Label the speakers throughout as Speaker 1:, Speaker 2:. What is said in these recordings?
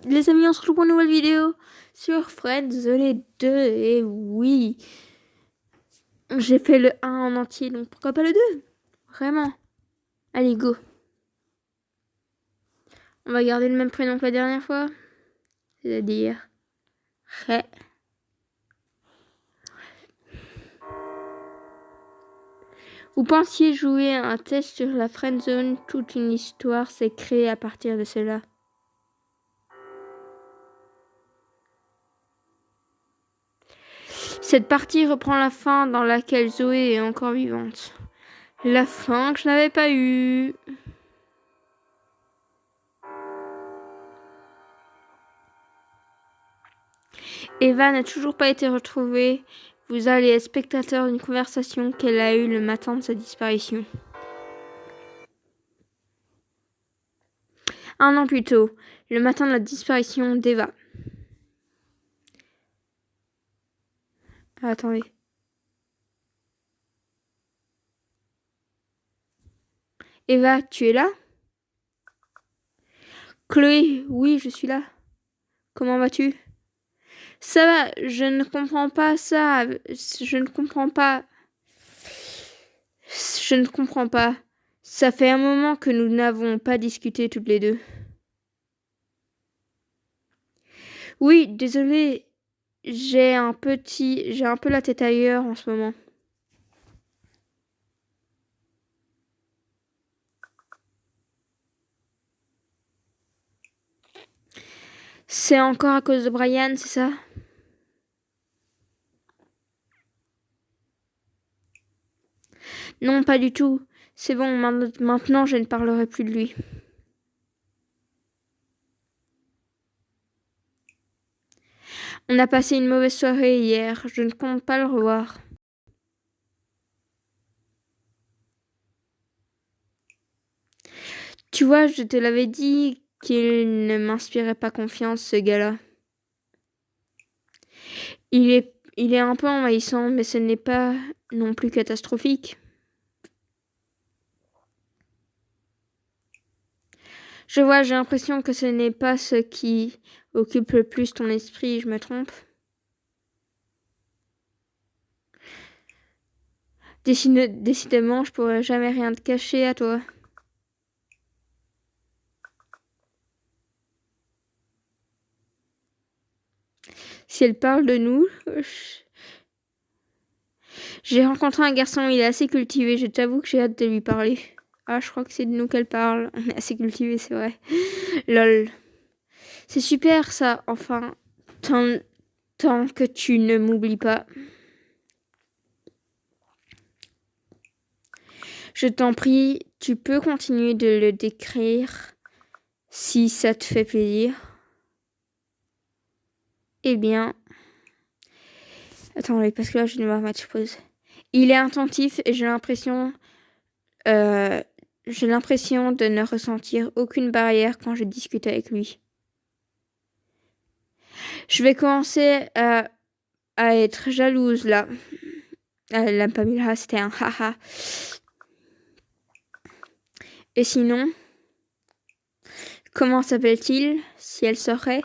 Speaker 1: Les amis, on se retrouve pour une nouvelle vidéo sur Friendzone 2. Et oui, j'ai fait le 1 en entier, donc pourquoi pas le 2? Vraiment. Allez, go. On va garder le même prénom que la dernière fois. C'est-à-dire... Ré. Vous pensiez jouer à un test sur la Friendzone. Toute une histoire s'est créée à partir de cela. Cette partie reprend la fin dans laquelle Zoé est encore vivante. La fin que je n'avais pas eue. Eva n'a toujours pas été retrouvée. Vous allez être spectateur d'une conversation qu'elle a eue le matin de sa disparition. Un an plus tôt, le matin de la disparition d'Eva. Attendez. Eva, tu es là? Chloé, oui, je suis là. Comment vas-tu? Ça va, je ne comprends pas ça. Je ne comprends pas. Je ne comprends pas. Ça fait un moment que nous n'avons pas discuté toutes les deux. Oui, désolée. J'ai un peu la tête ailleurs en ce moment. C'est encore à cause de Brian, c'est ça? Non, pas du tout. C'est bon, maintenant je ne parlerai plus de lui. On a passé une mauvaise soirée hier. Je ne compte pas le revoir. Tu vois, je te l'avais dit qu'il ne m'inspirait pas confiance, ce gars-là. Il est un peu envahissant, mais ce n'est pas non plus catastrophique. Je vois, j'ai l'impression que ce n'est pas ce qui occupe le plus ton esprit, je me trompe? Décidément, je pourrais jamais rien te cacher à toi. Si elle parle de nous, j'ai rencontré un garçon, il est assez cultivé, je t'avoue que j'ai hâte de lui parler. Ah, je crois que c'est de nous qu'elle parle. On est assez cultivé, c'est vrai. Lol. C'est super ça, enfin, tant que tu ne m'oublies pas. Je t'en prie, tu peux continuer de le décrire si ça te fait plaisir. Eh bien... Attends, parce que là, je vais devoir mettre pause. Il est attentif et j'ai l'impression de ne ressentir aucune barrière quand je discute avec lui. Je vais commencer à être jalouse là. La Pamela, c'était un haha. Et sinon, comment s'appelle-t-il si elle saurait?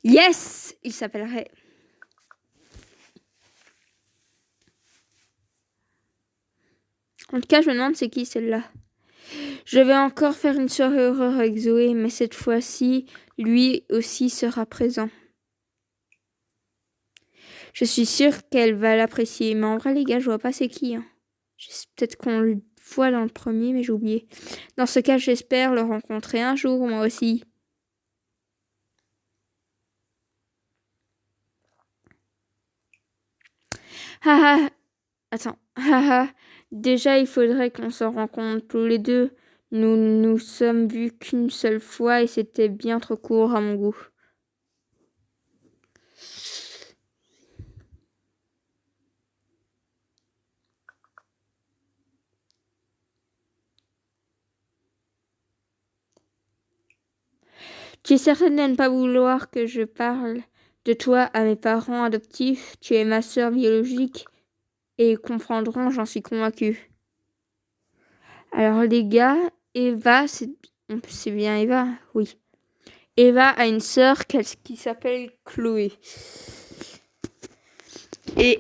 Speaker 1: Yes, il s'appellerait. En tout cas, je me demande c'est qui celle-là. Je vais encore faire une soirée horreur avec Zoé, mais cette fois-ci, lui aussi sera présent. Je suis sûre qu'elle va l'apprécier, mais en vrai, les gars, je vois pas c'est qui. Hein. Peut-être qu'on le voit dans le premier, mais j'ai oublié. Dans ce cas, j'espère le rencontrer un jour, moi aussi. Haha. Attends. Haha. Déjà, il faudrait qu'on s'en rencontre tous les deux. Nous nous sommes vus qu'une seule fois et c'était bien trop court à mon goût. Tu es certaine de ne pas vouloir que je parle de toi à mes parents adoptifs. Tu es ma sœur biologique et ils comprendront, j'en suis convaincue. Alors les gars, Eva, C'est bien Eva, oui. Eva a une sœur qui s'appelle Chloé. Et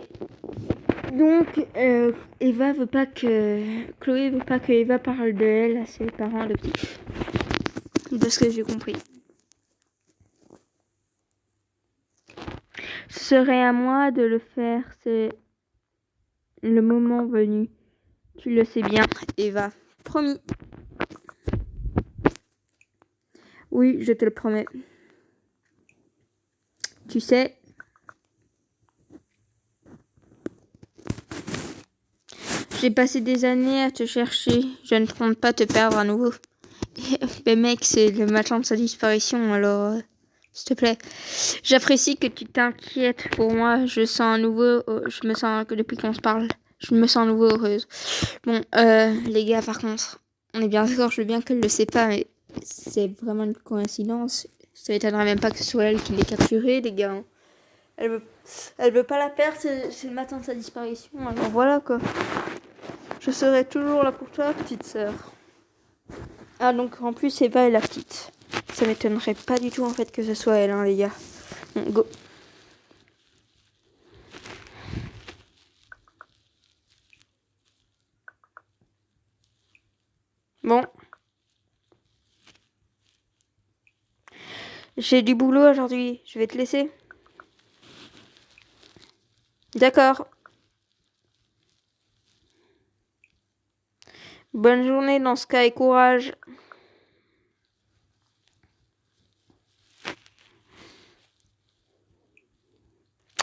Speaker 1: donc, Chloé veut pas que Eva parle de elle à ses parents adoptifs. De ce que j'ai compris. Ce serait à moi de le faire, c'est le moment venu. Tu le sais bien, Eva. Promis. Oui, je te le promets. Tu sais, j'ai passé des années à te chercher. Je ne compte pas te perdre à nouveau. Mais mec, c'est le matin de sa disparition, alors s'il te plaît. J'apprécie que tu t'inquiètes pour moi. Je me sens que depuis qu'on se parle, je me sens à nouveau heureuse. Bon, les gars, par contre, on est bien d'accord, je veux bien qu'elle le sait pas, mais c'est vraiment une coïncidence. Ça m'étonnerait même pas que ce soit elle qui l'ait capturée, les gars. Elle veut pas la perdre, c'est le matin de sa disparition, alors voilà quoi. Je serai toujours là pour toi, petite sœur. Ah, donc en plus, Eva est la petite. Ça m'étonnerait pas du tout en fait que ce soit elle, hein, les gars. Bon, go. Bon. J'ai du boulot aujourd'hui, je vais te laisser. D'accord. Bonne journée dans ce cas et courage.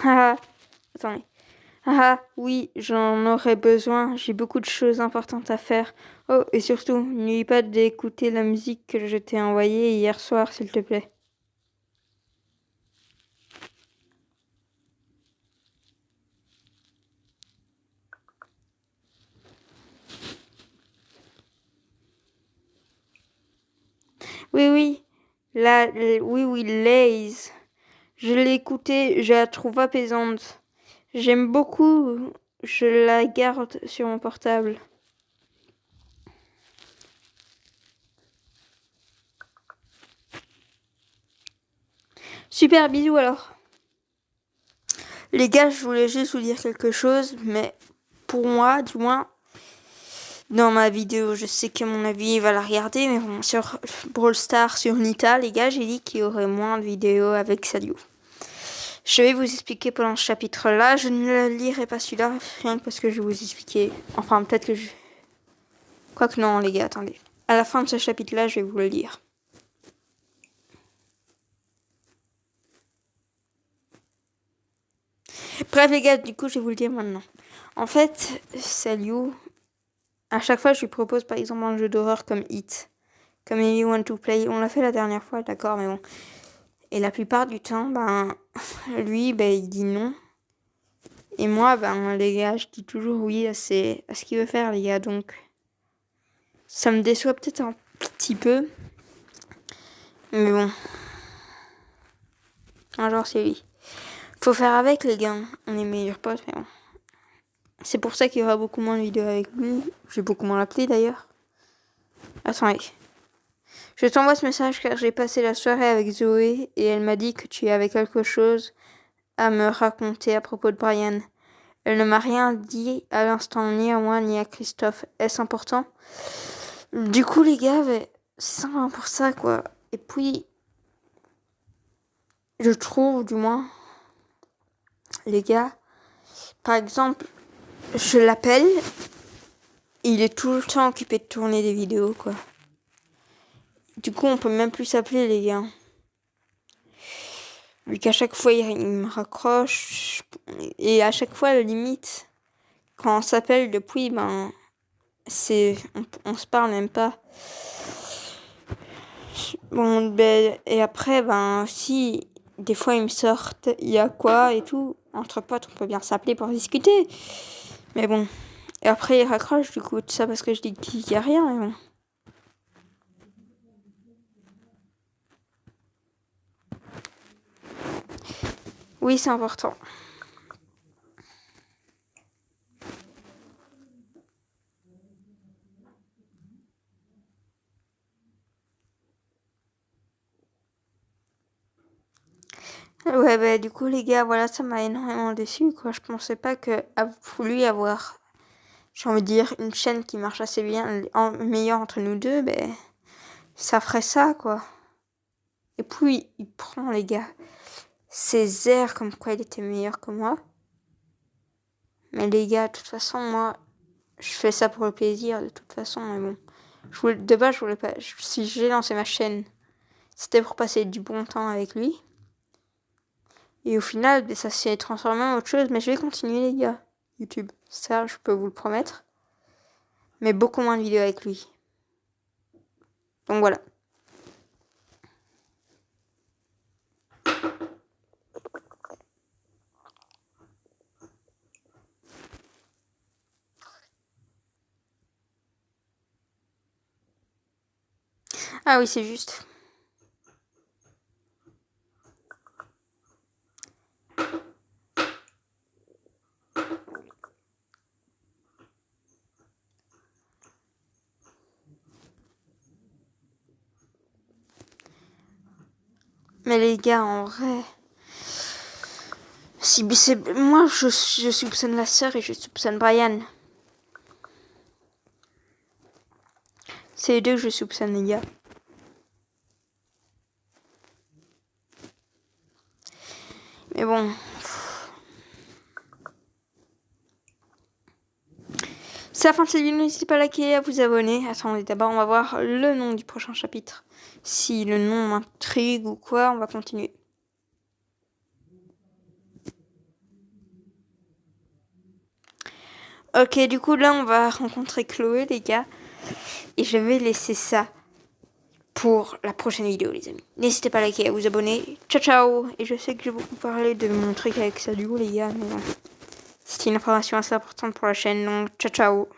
Speaker 1: Ah, attendez. Ah, oui, j'en aurais besoin. J'ai beaucoup de choses importantes à faire. Oh, et surtout, n'oublie pas d'écouter la musique que je t'ai envoyée hier soir, s'il te plaît. Oui, oui. Oui, Laze. Je l'ai écoutée, je la trouve apaisante. J'aime beaucoup. Je la garde sur mon portable. Super, bisous alors. Les gars, je voulais juste vous dire quelque chose, mais pour moi, du moins, dans ma vidéo, je sais que mon avis va la regarder, mais bon, sur Brawl Stars, sur Nita, les gars, j'ai dit qu'il y aurait moins de vidéos avec Sadio. Je vais vous expliquer pendant ce chapitre-là. Je ne lirai pas celui-là, rien que parce que je vais vous expliquer. Enfin, peut-être que je... Quoique non, les gars, attendez. À la fin de ce chapitre-là, je vais vous le lire. Bref, les gars, du coup, je vais vous le dire maintenant. En fait, Sadio, à chaque fois, je lui propose par exemple un jeu d'horreur comme Hit, comme You Want to Play. On l'a fait la dernière fois, d'accord, mais bon. Et la plupart du temps, lui, il dit non. Et moi, les gars, je dis toujours oui à ce qu'il veut faire, les gars. Donc, ça me déçoit peut-être un petit peu. Mais bon. Un jour, c'est lui. Faut faire avec, les gars. On est meilleurs potes, mais bon. C'est pour ça qu'il y aura beaucoup moins de vidéos avec lui. Je vais beaucoup moins l'appeler, d'ailleurs. Attendez. Je t'envoie ce message car j'ai passé la soirée avec Zoé et elle m'a dit que tu avais quelque chose à me raconter à propos de Brian. Elle ne m'a rien dit à l'instant, ni à moi, ni à Christophe. Est-ce important? Du coup, les gars, c'est simplement pour ça, quoi. Et puis, je trouve, du moins, les gars, par exemple, je l'appelle, il est tout le temps occupé de tourner des vidéos, quoi. Du coup, on peut même plus s'appeler, les gars. Vu qu'à chaque fois, il me raccroche. Et à chaque fois, à la limite, quand on s'appelle depuis, on se parle même pas. Bon, et après, si, des fois, ils me sortent, il y a quoi et tout. Entre potes, on peut bien s'appeler pour discuter. Mais bon. Et après, il raccroche, du coup, tout ça parce que je dis qu'il y a rien, mais bon. Oui, c'est important. Ouais, bah, du coup, les gars, voilà, ça m'a énormément déçu, quoi. Je pensais pas que lui avoir, j'ai envie de dire, une chaîne qui marche assez bien, meilleure entre nous deux, ben, ça ferait ça, quoi. Et puis, il prend, les gars, ses airs comme quoi il était meilleur que moi. Mais les gars, de toute façon, moi, je fais ça pour le plaisir, de toute façon, mais bon. De base, je voulais pas. Si j'ai lancé ma chaîne, c'était pour passer du bon temps avec lui. Et au final, ça s'est transformé en autre chose. Mais je vais continuer, les gars. YouTube. Ça, je peux vous le promettre. Mais beaucoup moins de vidéos avec lui. Donc voilà. Ah oui, c'est juste. Mais les gars, en vrai... Moi, je soupçonne la sœur et je soupçonne Brian. C'est les deux que je soupçonne, les gars. Mais bon... C'est la fin de cette vidéo, n'hésitez pas à liker, à vous abonner. Attendez, d'abord on va voir le nom du prochain chapitre. Si le nom m'intrigue ou quoi, on va continuer. Ok, du coup là on va rencontrer Chloé, les gars. Et je vais laisser ça pour la prochaine vidéo, les amis. N'hésitez pas à liker, à vous abonner. Ciao ciao. Et je sais que j'ai beaucoup parlé de mon truc avec Salut les gars, mais bon. C'était une information assez importante pour la chaîne, donc ciao ciao.